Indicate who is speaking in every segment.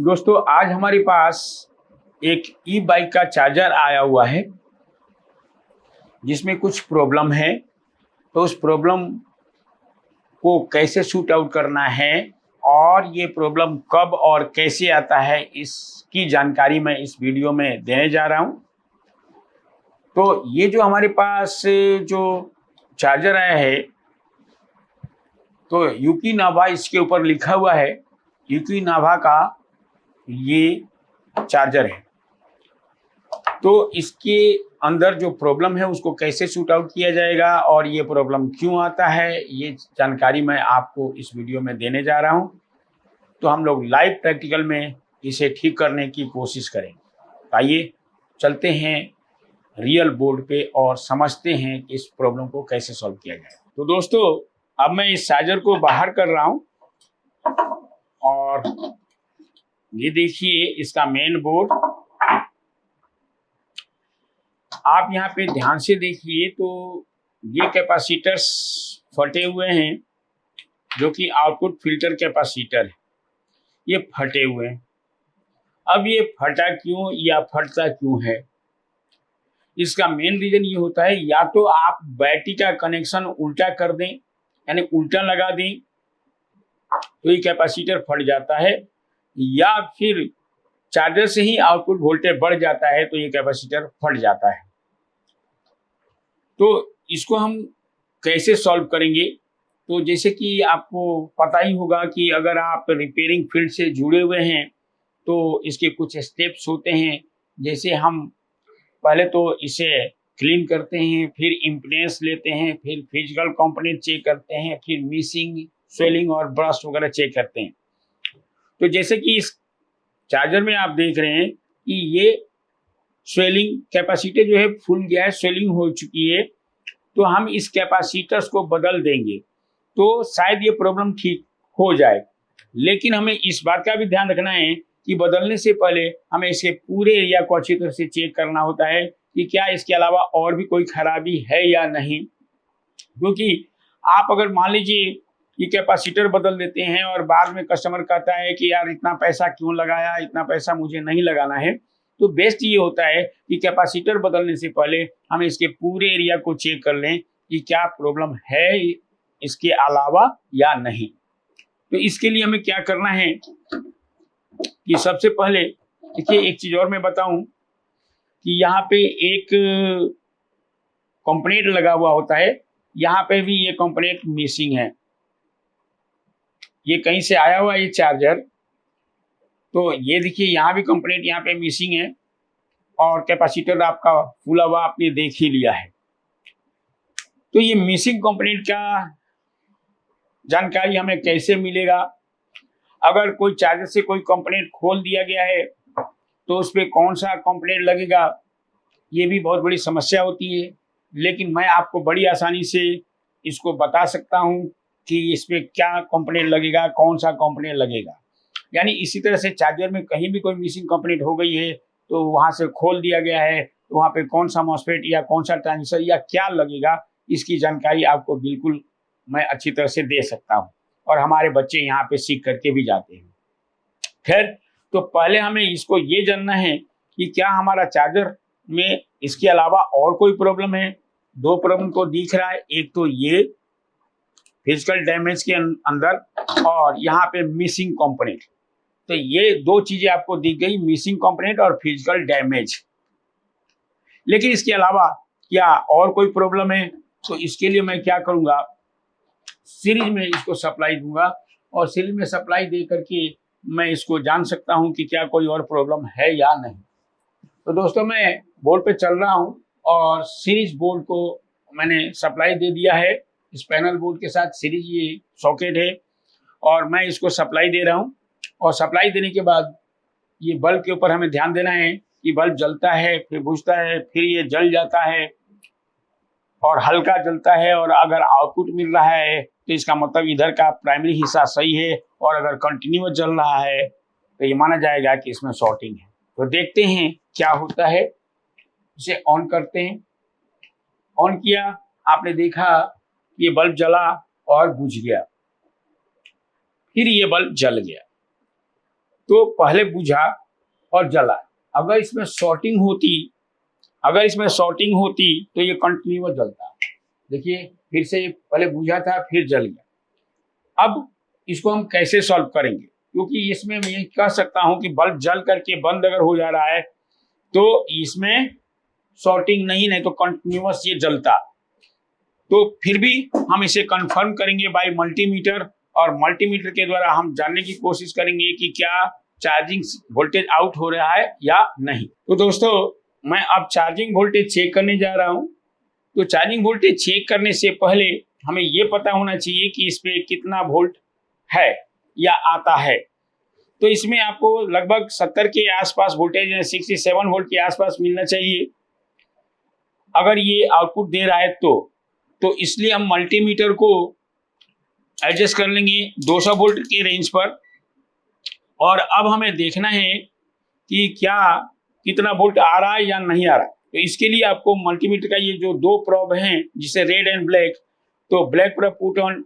Speaker 1: दोस्तों आज हमारे पास एक ई बाइक का चार्जर आया हुआ है जिसमें कुछ प्रॉब्लम है। तो उस प्रॉब्लम को कैसे शूट आउट करना है और ये प्रॉब्लम कब और कैसे आता है इसकी जानकारी मैं इस वीडियो में देने जा रहा हूँ। तो ये जो हमारे पास जो चार्जर आया है तो यूकी नाभा इसके ऊपर लिखा हुआ है। यूकी नाभा का ये चार्जर है। तो इसके अंदर जो प्रॉब्लम है उसको कैसे शूट आउट किया जाएगा और ये प्रॉब्लम क्यों आता है ये जानकारी मैं आपको इस वीडियो में देने जा रहा हूँ। तो हम लोग लाइव प्रैक्टिकल में इसे ठीक करने की कोशिश करेंगे। आइए चलते हैं रियल बोर्ड पे और समझते हैं कि इस प्रॉब्लम को कैसे सॉल्व किया जाए। तो दोस्तों अब मैं इस चार्जर को बाहर कर रहा हूँ और ये देखिए इसका मेन बोर्ड। आप यहाँ पे ध्यान से देखिए तो ये कैपेसिटर्स फटे हुए हैं जो कि आउटपुट फिल्टर कैपेसिटर है, ये फटे हुए हैं। अब ये फटा क्यों या फटता क्यों है, इसका मेन रीजन ये होता है या तो आप बैटरी का कनेक्शन उल्टा कर दें यानी उल्टा लगा दें तो ये कैपेसिटर फट जाता है, या फिर चार्जर से ही आउटपुट वोल्टेज बढ़ जाता है तो ये कैपेसिटर फट जाता है। तो इसको हम कैसे सॉल्व करेंगे, तो जैसे कि आपको पता ही होगा कि अगर आप रिपेयरिंग फील्ड से जुड़े हुए हैं तो इसके कुछ स्टेप्स होते हैं। जैसे हम पहले तो इसे क्लीन करते हैं, फिर इम्पीडेंस लेते हैं, फिर फिजिकल कंपोनेंट चेक करते हैं, फिर मिसिंग स्वेलिंग और ब्रस्ट वगैरह चेक करते हैं। तो जैसे कि इस चार्जर में आप देख रहे हैं कि ये स्वेलिंग कैपेसिटर जो है फुल गया है, स्वेलिंग हो चुकी है। तो हम इस कैपेसिटर्स को बदल देंगे तो शायद ये प्रॉब्लम ठीक हो जाए। लेकिन हमें इस बात का भी ध्यान रखना है कि बदलने से पहले हमें इसके पूरे एरिया को अच्छी तरह से चेक करना होता है कि क्या इसके अलावा और भी कोई खराबी है या नहीं। क्योंकि आप अगर मान लीजिए कि कैपेसिटर बदल देते हैं और बाद में कस्टमर कहता है कि यार इतना पैसा क्यों लगाया, इतना पैसा मुझे नहीं लगाना है, तो बेस्ट ये होता है कि कैपेसिटर बदलने से पहले हम इसके पूरे एरिया को चेक कर लें कि क्या प्रॉब्लम है इसके अलावा या नहीं। तो इसके लिए हमें क्या करना है कि सबसे पहले देखिए एक चीज और मैं बताऊं कि यहाँ पे एक कंपोनेंट लगा हुआ होता है, यहाँ पे भी ये कंपोनेंट मिसिंग है। ये कहीं से आया हुआ ये चार्जर, तो ये देखिए यहाँ भी कंपोनेंट यहाँ पे मिसिंग है और कैपेसिटर आपका फुला हुआ आपने देख ही लिया है। तो ये मिसिंग कंपोनेंट का जानकारी हमें कैसे मिलेगा, अगर कोई चार्जर से कोई कंपोनेंट खोल दिया गया है तो उस पर कौन सा कंपोनेंट लगेगा, ये भी बहुत बड़ी समस्या होती है। लेकिन मैं आपको बड़ी आसानी से इसको बता सकता हूँ कि इस पर क्या कंपोनेंट लगेगा, कौन सा कंपोनेंट लगेगा। यानी इसी तरह से चार्जर में कहीं भी कोई मिसिंग कंपोनेंट हो गई है तो वहाँ से खोल दिया गया है तो वहाँ पे कौन सा मॉसफेट या कौन सा ट्रांजिस्टर या क्या लगेगा, इसकी जानकारी आपको बिल्कुल मैं अच्छी तरह से दे सकता हूँ और हमारे बच्चे यहाँ पे सीख करके भी जाते हैं। खैर, तो पहले हमें इसको ये जानना है कि क्या हमारा चार्जर में इसके अलावा और कोई प्रॉब्लम है। दो प्रॉब्लम तो दिख रहा है, एक तो ये फिजिकल डैमेज के अंदर और यहाँ पे मिसिंग कंपोनेंट। तो ये दो चीजें आपको दिख गई, मिसिंग कंपोनेंट और फिजिकल डैमेज। लेकिन इसके अलावा क्या और कोई प्रॉब्लम है, तो इसके लिए मैं क्या करूंगा, सीरीज में इसको सप्लाई दूंगा और सीरीज में सप्लाई दे करके मैं इसको जान सकता हूं कि क्या कोई और प्रॉब्लम है या नहीं। तो दोस्तों मैं बोर्ड पे चल रहा हूं और सीरीज बोर्ड को मैंने सप्लाई दे दिया है। इस पैनल बोर्ड के साथ सीरीज ये सॉकेट है और मैं इसको सप्लाई दे रहा हूं। और सप्लाई देने के बाद ये बल्ब के ऊपर हमें ध्यान देना है कि बल्ब जलता है, फिर बुझता है, फिर ये जल जाता है और हल्का जलता है। और अगर आउटपुट मिल रहा है तो इसका मतलब इधर का प्राइमरी हिस्सा सही है, और अगर कंटिन्यूअस जल रहा है तो ये माना जाएगा कि इसमें शॉर्टिंग है। तो देखते हैं क्या होता है। इसे ऑन करते हैं। ऑन किया, आपने देखा ये बल्ब जला और बुझ गया, फिर ये बल्ब जल गया। तो पहले बुझा और जला। अगर इसमें शॉर्टिंग होती तो ये कंटिन्यूअस जलता। देखिए फिर से पहले बुझा था फिर जल गया। अब इसको हम कैसे सॉल्व करेंगे, क्योंकि इसमें मैं ये कह सकता हूं कि बल्ब जल करके बंद अगर हो जा रहा है तो इसमें शॉर्टिंग नहीं तो कंटिन्यूअस ये जलता। तो फिर भी हम इसे कंफर्म करेंगे बाय मल्टीमीटर, और मल्टीमीटर के द्वारा हम जानने की कोशिश करेंगे कि क्या चार्जिंग वोल्टेज आउट हो रहा है या नहीं। तो दोस्तों मैं अब चार्जिंग वोल्टेज चेक करने जा रहा हूं। तो चार्जिंग वोल्टेज चेक करने से पहले हमें ये पता होना चाहिए कि इस पे कितना वोल्ट है या आता है। तो इसमें आपको लगभग 70 के आसपास वोल्टेज 67 वोल्ट के आसपास मिलना चाहिए अगर ये आउटपुट दे रहा है तो इसलिए हम मल्टीमीटर को एडजस्ट कर लेंगे 200 वोल्ट के रेंज पर। और अब हमें देखना है कि क्या कितना वोल्ट आ रहा है या नहीं आ रहा। तो इसके लिए आपको मल्टीमीटर का ये जो दो प्रोब हैं जिसे रेड एंड ब्लैक, तो black probe put on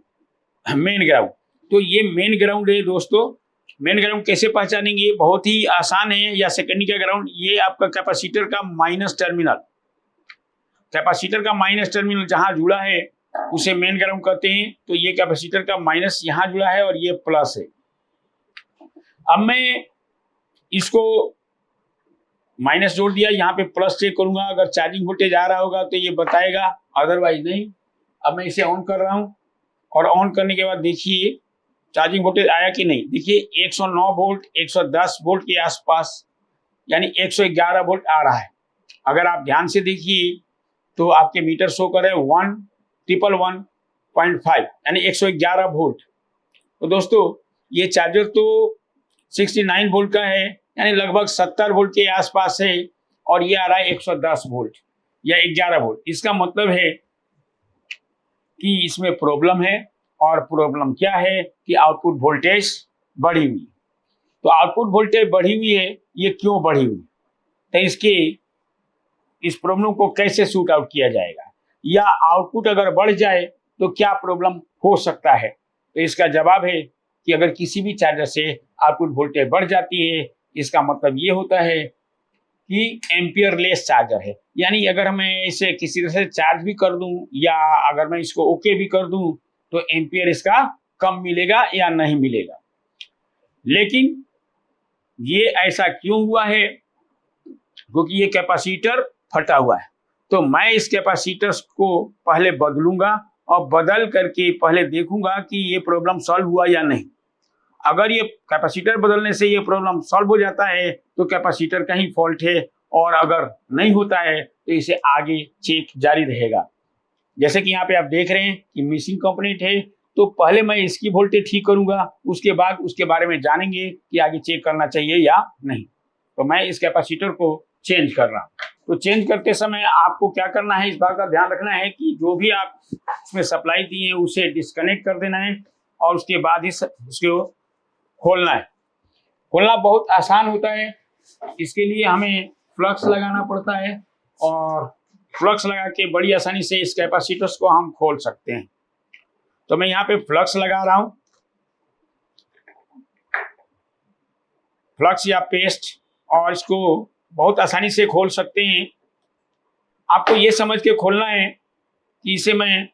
Speaker 1: main ground. तो ये मेन ग्राउंड है दोस्तों। मेन ग्राउंड कैसे पहचानेंगे, बहुत ही आसान है। या सेकेंडरी का ग्राउंड, ये आपका कैपेसिटर का माइनस टर्मिनल, कैपेसिटर का माइनस टर्मिनल जहां जुड़ा है उसे मेन ग्राउंड कहते हैं। तो ये कैपेसिटर का माइनस यहां जुड़ा है और ये प्लस है। अब मैं इसको माइनस जोड़ दिया, यहाँ पे प्लस चेक करूंगा। अगर चार्जिंग वोल्टेज आ रहा होगा तो ये बताएगा, अदरवाइज नहीं। अब मैं इसे ऑन कर रहा हूँ और ऑन करने के बाद देखिए चार्जिंग वोल्टेज आया कि नहीं। देखिए 109 वोल्ट 110 वोल्ट के आसपास, यानी 111 वोल्ट आ रहा है। अगर आप ध्यान से देखिए तो आपके मीटर शो करे 111.5 यानी 111 वोल्ट। तो दोस्तों ये चार्जर तो 69 वोल्ट का है, यानी लगभग 70 वोल्ट के आसपास है, और ये आ रहा है 110 वोल्ट या 11 वोल्ट। इसका मतलब है कि इसमें प्रॉब्लम है, और प्रॉब्लम क्या है कि आउटपुट वोल्टेज बढ़ी हुई। तो आउटपुट वोल्टेज बढ़ी हुई है, ये क्यों बढ़ी हुई, तो इस प्रॉब्लम को कैसे शूट आउट किया जाएगा, या आउटपुट अगर बढ़ जाए तो क्या प्रॉब्लम हो सकता है। तो इसका जवाब है कि अगर किसी भी चार्जर से आउटपुट वोल्टेज बढ़ जाती है, इसका मतलब ये होता है कि एम्पियर लेस चार्जर है। यानी अगर मैं इसे किसी तरह से चार्ज भी कर दूं या अगर मैं इसको ओके भी कर दूं तो एम्पियर इसका कम मिलेगा या नहीं मिलेगा। लेकिन ये ऐसा क्यों हुआ है, क्योंकि ये कैपेसिटर फटा हुआ है। तो मैं इस कैपेसिटर को पहले बदलूंगा और बदल करके पहले देखूंगा कि ये प्रॉब्लम सॉल्व हुआ या नहीं। अगर ये कैपेसिटर बदलने से ये प्रॉब्लम सॉल्व हो जाता है तो कैपेसिटर का ही फॉल्ट है, और अगर नहीं होता है तो इसे आगे चेक जारी रहेगा। जैसे कि यहाँ पे आप देख रहे हैं कि मिसिंग कंपोनेंट है, तो पहले मैं इसकी वोल्टेज ठीक करूंगा, उसके बाद उसके बारे में जानेंगे कि आगे चेक करना चाहिए या नहीं। तो मैं इस कैपेसिटर को चेंज कर रहा हूँ। तो चेंज करते समय आपको क्या करना है, इस बात का ध्यान रखना है कि जो भी आप इसमें सप्लाई दिए हैं उसे डिस्कनेक्ट कर देना है, और उसके बाद ही उसको खोलना है। खोलना बहुत आसान होता है, इसके लिए हमें फ्लक्स लगाना पड़ता है, और फ्लक्स लगा के बड़ी आसानी से इस कैपेसिटर्स को हम खोल सकते हैं। तो मैं यहाँ पे फ्लक्स लगा रहा हूँ, फ्लक्स या पेस्ट, और इसको बहुत आसानी से खोल सकते हैं। आपको ये समझ के खोलना है कि इसे मैं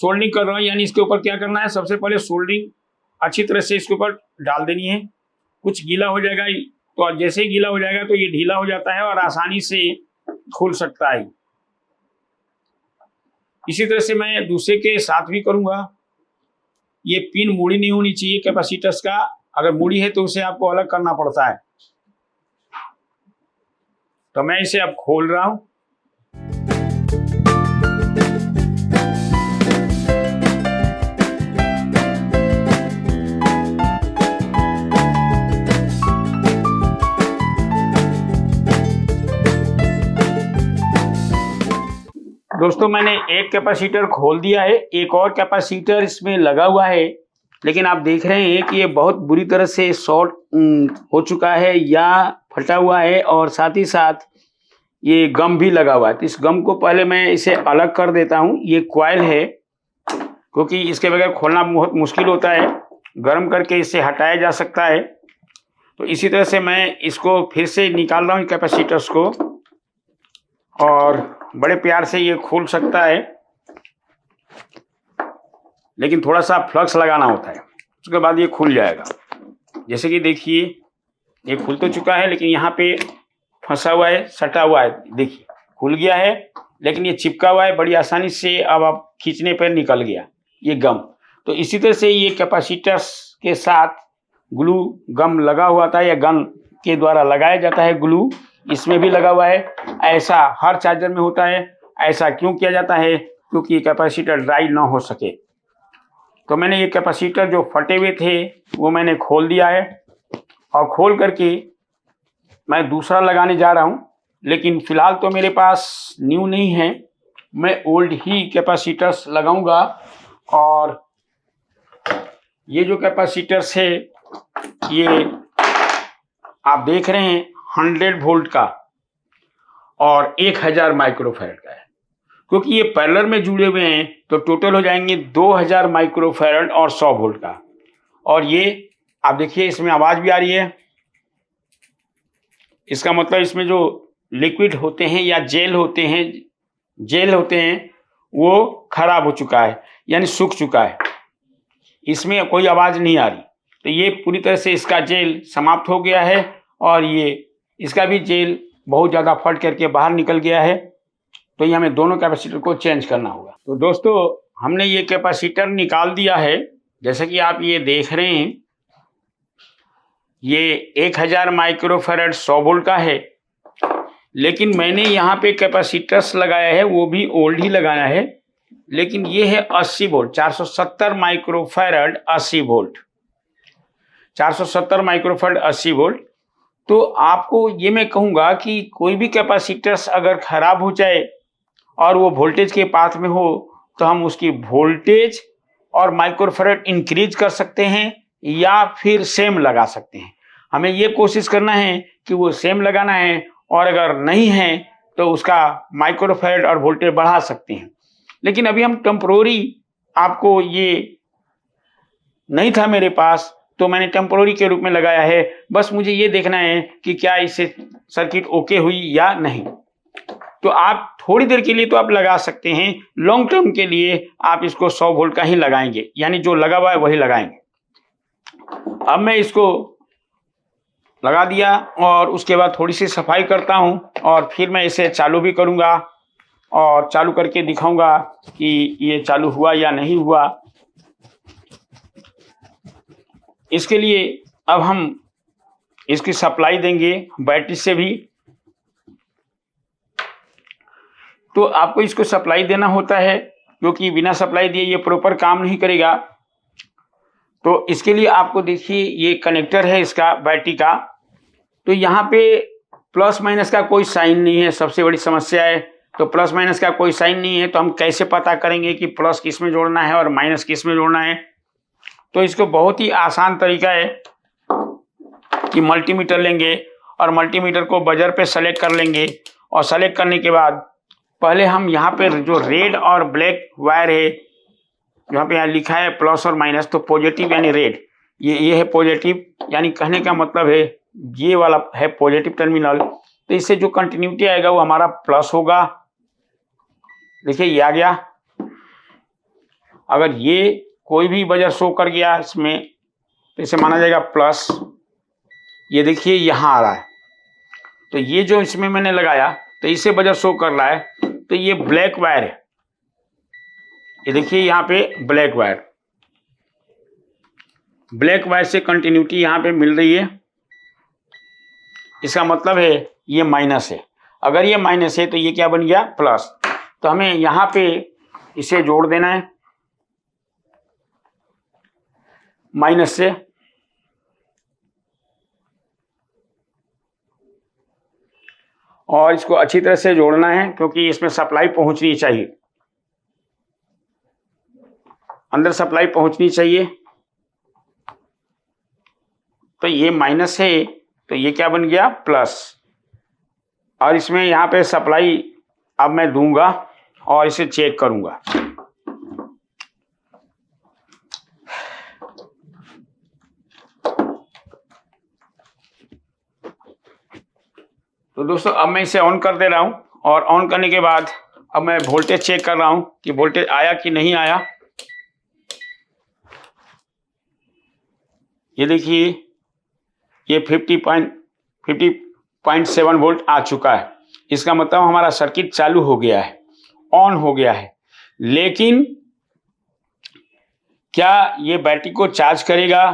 Speaker 1: सोल्डरिंग कर रहा हूँ, यानी इसके ऊपर क्या करना है, सबसे पहले सोल्डरिंग अच्छी तरह से इसके ऊपर डाल देनी है। कुछ गीला हो जाएगा तो जैसे ही गीला हो जाएगा तो ये ढीला हो जाता है और आसानी से खुल सकता है। इसी तरह से मैं दूसरे के साथ भी करूंगा। ये पिन मुड़ी नहीं होनी चाहिए कैपेसिटर्स का, अगर मुड़ी है तो उसे आपको अलग करना पड़ता है। तो मैं इसे अब खोल रहा हूं। दोस्तों मैंने एक कैपेसिटर खोल दिया है, एक और कैपेसिटर इसमें लगा हुआ है, लेकिन आप देख रहे हैं कि ये बहुत बुरी तरह से शॉर्ट हो चुका है या फटा हुआ है, और साथ ही साथ ये गम भी लगा हुआ है। तो इस गम को पहले मैं इसे अलग कर देता हूँ। ये कॉइल है, क्योंकि इसके बगैर खोलना बहुत मुश्किल होता है। गर्म करके इसे हटाया जा सकता है। तो इसी तरह से मैं इसको फिर से निकाल रहा हूँ कैपेसिटर्स को, और बड़े प्यार से ये खुल सकता है, लेकिन थोड़ा सा फ्लक्स लगाना होता है, उसके बाद ये खुल जाएगा। जैसे कि देखिए ये खुल तो चुका है, लेकिन यहाँ पे फंसा हुआ है, सटा हुआ है। देखिए खुल गया है, लेकिन ये चिपका हुआ है बड़ी आसानी से। अब आप खींचने पर निकल गया ये गम। तो इसी तरह से ये कैपेसिटर्स के साथ ग्लू गम लगा हुआ था, या गन के द्वारा लगाया जाता है ग्लू, इसमें भी लगा हुआ है। ऐसा हर चार्जर में होता है। ऐसा क्यों किया जाता है? क्योंकि कैपेसिटर ड्राई ना हो सके। तो मैंने ये कैपेसिटर जो फटे हुए थे वो मैंने खोल दिया है, और खोल करके मैं दूसरा लगाने जा रहा हूँ। लेकिन फिलहाल तो मेरे पास न्यू नहीं है, मैं ओल्ड ही कैपेसिटर्स लगाऊंगा। और ये जो कैपेसिटर्स है ये आप देख रहे हैं 100 वोल्ट का और 1000 माइक्रोफैरड का है। क्योंकि ये पैरेलल में जुड़े हुए हैं तो टोटल हो जाएंगे 2000 माइक्रोफैरड और 100 वोल्ट का। और ये आप देखिए इसमें आवाज भी आ रही है। इसका मतलब इसमें जो लिक्विड होते हैं या जेल होते हैं वो खराब हो चुका है, यानी सूख चुका है, इसमें कोई आवाज नहीं आ रही। तो ये पूरी तरह से इसका जेल समाप्त हो गया है, और ये इसका भी जेल बहुत ज़्यादा फट करके बाहर निकल गया है। तो ये हमें दोनों कैपेसिटर को चेंज करना होगा। तो दोस्तों हमने ये कैपेसिटर निकाल दिया है, जैसे कि आप ये देख रहे हैं। ये 1000 माइक्रोफैरड 100 वोल्ट का है, लेकिन मैंने यहाँ पे कैपेसिटर्स लगाया है वो भी ओल्ड ही लगाया है, लेकिन ये है 80 volt, 470 microfarad 80 volt, 470 microfarad 80 volt. तो आपको ये मैं कहूँगा कि कोई भी कैपेसिटर्स अगर खराब हो जाए और वो वोल्टेज के पाथ में हो तो हम उसकी वोल्टेज और माइक्रोफैरड इंक्रीज कर सकते हैं या फिर सेम लगा सकते हैं। हमें ये कोशिश करना है कि वो सेम लगाना है, और अगर नहीं है तो उसका माइक्रोफैरड और वोल्टेज बढ़ा सकते हैं। लेकिन अभी हम टेम्पोररी, आपको ये नहीं था मेरे पास तो मैंने टेम्पोररी के रूप में लगाया है। बस मुझे ये देखना है कि क्या इससे सर्किट ओके हुई या नहीं। तो आप थोड़ी देर के लिए तो आप लगा सकते हैं, लॉन्ग टर्म के लिए आप इसको 100 वोल्ट का ही लगाएंगे, यानी जो लगा हुआ है वही लगाएंगे। अब मैं इसको लगा दिया और उसके बाद थोड़ी सी सफाई करता हूं, और फिर मैं इसे चालू भी करूंगा और चालू करके दिखाऊंगा कि ये चालू हुआ या नहीं हुआ। इसके लिए अब हम इसकी सप्लाई देंगे बैटरी से भी। तो आपको इसको सप्लाई देना होता है, क्योंकि बिना सप्लाई दिए ये प्रॉपर काम नहीं करेगा। तो इसके लिए आपको देखिए ये कनेक्टर है इसका बैटरी का, तो यहाँ पे प्लस माइनस का कोई साइन नहीं है, सबसे बड़ी समस्या है। तो प्लस माइनस का कोई साइन नहीं है तो हम कैसे पता करेंगे कि प्लस किस में जोड़ना है और माइनस किस में जोड़ना है? तो इसको बहुत ही आसान तरीका है कि मल्टीमीटर लेंगे और मल्टीमीटर को बजर पे सेलेक्ट कर लेंगे, और सेलेक्ट करने के बाद पहले हम यहाँ पे जो रेड और ब्लैक वायर है, यहाँ पे लिखा है प्लस और माइनस, तो पॉजिटिव यानी रेड, ये है पॉजिटिव, यानी कहने का मतलब है ये वाला है पॉजिटिव टर्मिनल। तो इससे जो कंटिन्यूटी आएगा वो हमारा प्लस होगा। देखिए ये आ गया। अगर ये कोई भी बजर शो कर गया इसमें तो इसे माना जाएगा प्लस। ये देखिए यहाँ आ रहा है, तो ये जो इसमें मैंने लगाया तो इसे बजर शो कर रहा है, तो ये ब्लैक वायर है। ये देखिए यहाँ पे ब्लैक वायर से कंटिन्यूटी यहाँ पे मिल रही है, इसका मतलब है ये माइनस है। अगर ये माइनस है तो ये क्या बन गया? प्लस। तो हमें यहाँ पे इसे जोड़ देना है माइनस से, और इसको अच्छी तरह से जोड़ना है क्योंकि इसमें सप्लाई पहुंचनी चाहिए, अंदर सप्लाई पहुंचनी चाहिए। तो ये माइनस है तो ये क्या बन गया? प्लस। और इसमें यहाँ पे सप्लाई अब मैं दूंगा और इसे चेक करूंगा। तो दोस्तों अब मैं इसे ऑन कर दे रहा हूं और ऑन करने के बाद अब मैं वोल्टेज चेक कर रहा हूं कि वोल्टेज आया कि नहीं आया। ये देखिए ये 50.7 वोल्ट आ चुका है। इसका मतलब हमारा सर्किट चालू हो गया है, ऑन हो गया है। लेकिन क्या ये बैटरी को चार्ज करेगा?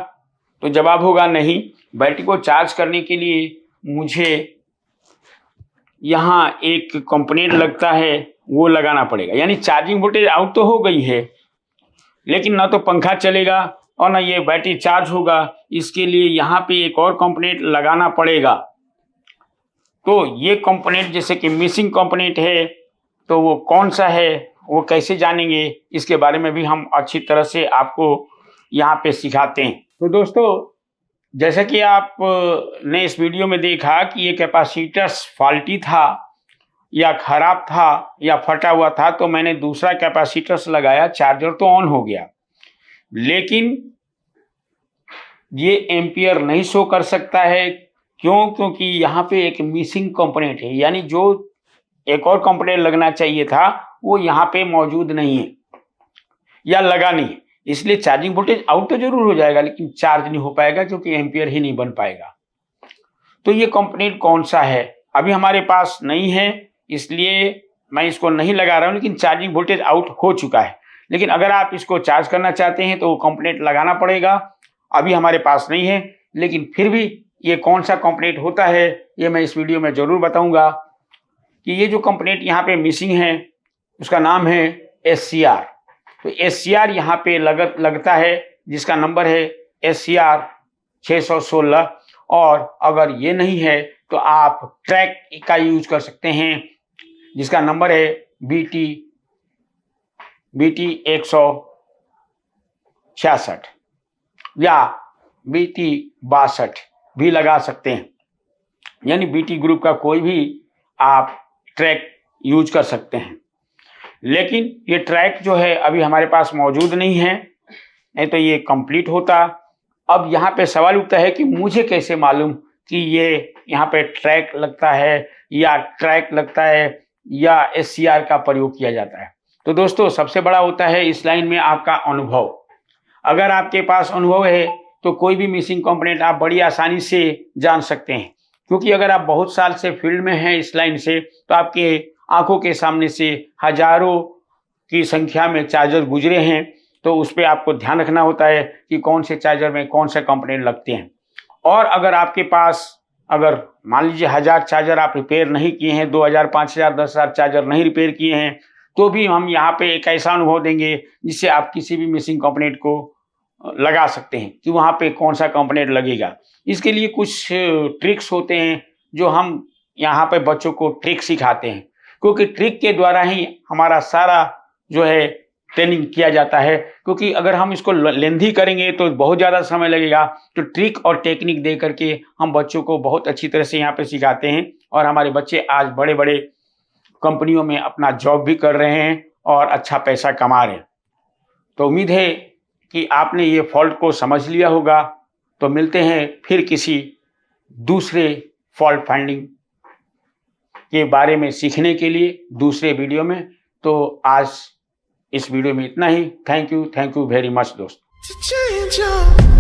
Speaker 1: तो जवाब होगा नहीं। बैटरी को चार्ज करने के लिए मुझे यहाँ एक कंपोनेंट लगता है वो लगाना पड़ेगा। यानी चार्जिंग वोल्टेज आउट तो हो गई है, लेकिन ना तो पंखा चलेगा और ना ये बैटरी चार्ज होगा। इसके लिए यहाँ पे एक और कंपोनेंट लगाना पड़ेगा। तो ये कंपोनेंट जैसे कि मिसिंग कंपोनेंट है, तो वो कौन सा है, वो कैसे जानेंगे, इसके बारे में भी हम अच्छी तरह से आपको यहाँ पे सिखाते हैं। तो दोस्तों जैसे कि आप ने इस वीडियो में देखा कि ये कैपेसिटर फॉल्टी था या खराब था या फटा हुआ था, तो मैंने दूसरा कैपेसिटर लगाया, चार्जर तो ऑन हो गया, लेकिन ये एम्पियर नहीं शो कर सकता है। क्यों? क्योंकि यहाँ पे एक मिसिंग कंपोनेंट है, यानी जो एक और कंपोनेंट लगना चाहिए था वो यहाँ पे मौजूद नहीं है या लगा नहीं है। इसलिए चार्जिंग वोल्टेज आउट तो जरूर हो जाएगा, लेकिन चार्ज नहीं हो पाएगा क्योंकि एम्पियर ही नहीं बन पाएगा। तो ये कंपोनेंट कौन सा है अभी हमारे पास नहीं है, इसलिए मैं इसको नहीं लगा रहा हूँ, लेकिन चार्जिंग वोल्टेज आउट हो चुका है। लेकिन अगर आप इसको चार्ज करना चाहते हैं तो वो कंपोनेंट लगाना पड़ेगा। अभी हमारे पास नहीं है, लेकिन फिर भी ये कौन सा कंपोनेंट होता है ये मैं इस वीडियो में जरूर बताऊंगा। कि ये जो कंपोनेंट यहाँ पे मिसिंग है उसका नाम है SCR। तो SCR यहाँ पे लगता है, जिसका नंबर है SCR 616। और अगर ये नहीं है तो आप ट्रैक का यूज कर सकते हैं, जिसका नंबर है BT 166 या BT 62 भी लगा सकते हैं। यानी BT ग्रुप का कोई भी आप ट्रैक यूज कर सकते हैं। लेकिन ये ट्रैक जो है अभी हमारे पास मौजूद नहीं है, नहीं तो ये कंप्लीट होता। अब यहाँ पे सवाल उठता है कि मुझे कैसे मालूम कि ये यहाँ पे ट्रैक लगता है या ट्रैक लगता है या SCR का प्रयोग किया जाता है। तो दोस्तों सबसे बड़ा होता है इस लाइन में आपका अनुभव। अगर आपके पास अनुभव है तो कोई भी मिसिंग कंपोनेंट आप बड़ी आसानी से जान सकते हैं, क्योंकि अगर आप बहुत साल से फील्ड में हैं इस लाइन से, तो आपके आंखों के सामने से हजारों की संख्या में चार्जर गुजरे हैं। तो उस पर आपको ध्यान रखना होता है कि कौन से चार्जर में कौन से कंपोनेंट लगते हैं। और अगर आपके पास अगर मान लीजिए 1000 चार्जर आप रिपेयर नहीं किए हैं, 2000, 5000, 10,000 चार्जर नहीं रिपेयर किए हैं, तो भी हम यहाँ पे एक ऐसा अनुभव देंगे जिससे आप किसी भी मिसिंग कंपोनेंट को लगा सकते हैं कि वहाँ पे कौन सा कंपोनेंट लगेगा। इसके लिए कुछ ट्रिक्स होते हैं जो हम यहाँ पे बच्चों को ट्रिक सिखाते हैं, क्योंकि ट्रिक के द्वारा ही हमारा सारा जो है ट्रेनिंग किया जाता है। क्योंकि अगर हम इसको लेंथी करेंगे तो बहुत ज़्यादा समय लगेगा। तो ट्रिक और टेक्निक दे करके हम बच्चों को बहुत अच्छी तरह से यहाँ पे सिखाते हैं, और हमारे बच्चे आज बड़े बड़े कंपनियों में अपना जॉब भी कर रहे हैं और अच्छा पैसा कमा रहे हैं। तो उम्मीद है कि आपने ये फॉल्ट को समझ लिया होगा। तो मिलते हैं फिर किसी दूसरे फॉल्ट फाइंडिंग के बारे में सीखने के लिए दूसरे वीडियो में। तो आज इस वीडियो में इतना ही। थैंक यू वेरी मच दोस्तों।